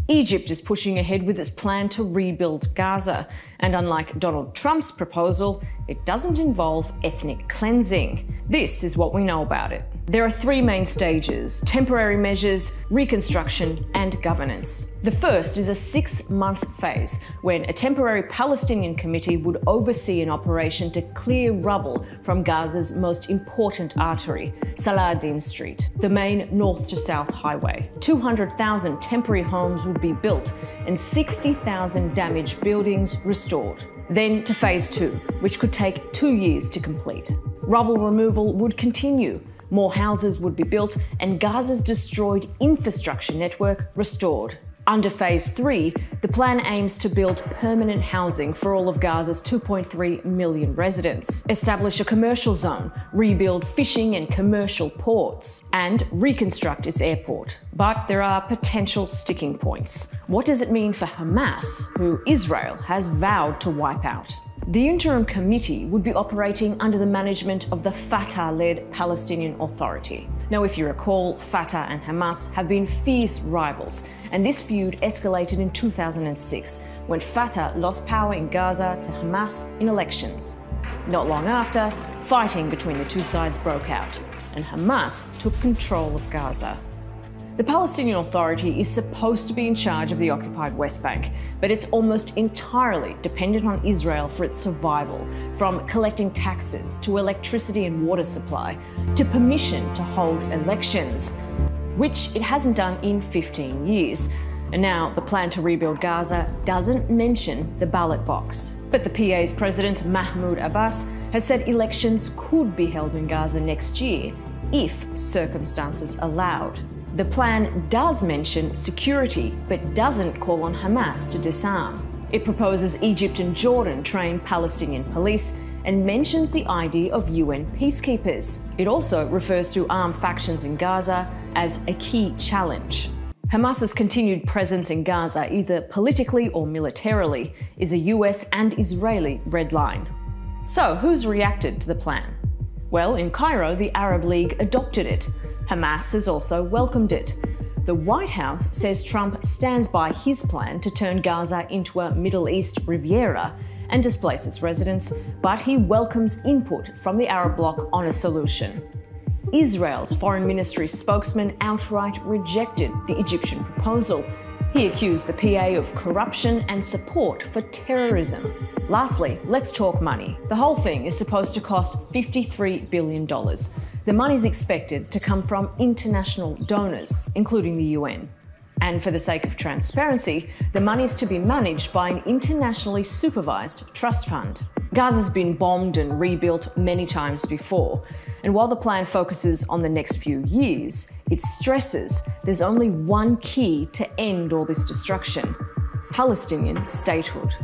Egypt is pushing ahead with its plan to rebuild Gaza, and unlike Donald Trump's proposal, it doesn't involve ethnic cleansing. This is what we know about it. There are three main stages: temporary measures, reconstruction, and governance. The first is a 6-month phase when a temporary Palestinian committee would oversee an operation to clear rubble from Gaza's most important artery, Salah ad-Din Street, the main north to south highway. 200,000 temporary homes would be built and 60,000 damaged buildings restored. Then to phase 2, which could take 2 years to complete. Rubble removal would continue. More houses would be built and Gaza's destroyed infrastructure network restored. Under phase 3, the plan aims to build permanent housing for all of Gaza's 2.3 million residents, establish a commercial zone, rebuild fishing and commercial ports, and reconstruct its airport. But there are potential sticking points. What does it mean for Hamas, who Israel has vowed to wipe out? The interim committee would be operating under the management of the Fatah-led Palestinian Authority. Now, if you recall, Fatah and Hamas have been fierce rivals, and this feud escalated in 2006 when Fatah lost power in Gaza to Hamas in elections. Not long after, fighting between the two sides broke out, and Hamas took control of Gaza. The Palestinian Authority is supposed to be in charge of the occupied West Bank, but it's almost entirely dependent on Israel for its survival, from collecting taxes to electricity and water supply to permission to hold elections, which it hasn't done in 15 years. And now the plan to rebuild Gaza doesn't mention the ballot box. But the PA's president, Mahmoud Abbas, has said elections could be held in Gaza next year if circumstances allowed. The plan does mention security, but doesn't call on Hamas to disarm. It proposes Egypt and Jordan train Palestinian police and mentions the idea of UN peacekeepers. It also refers to armed factions in Gaza as a key challenge. Hamas's continued presence in Gaza, either politically or militarily, is a US and Israeli red line. So, who's reacted to the plan? Well, in Cairo, the Arab League adopted it. Hamas has also welcomed it. The White House says Trump stands by his plan to turn Gaza into a Middle East Riviera and displace its residents, but he welcomes input from the Arab bloc on a solution. Israel's foreign ministry spokesman outright rejected the Egyptian proposal. He accused the PA of corruption and support for terrorism. Lastly, let's talk money. The whole thing is supposed to cost $53 billion. The money is expected to come from international donors, including the UN. And for the sake of transparency, the money is to be managed by an internationally supervised trust fund. Gaza's been bombed and rebuilt many times before, and while the plan focuses on the next few years, it stresses there's only one key to end all this destruction: Palestinian statehood.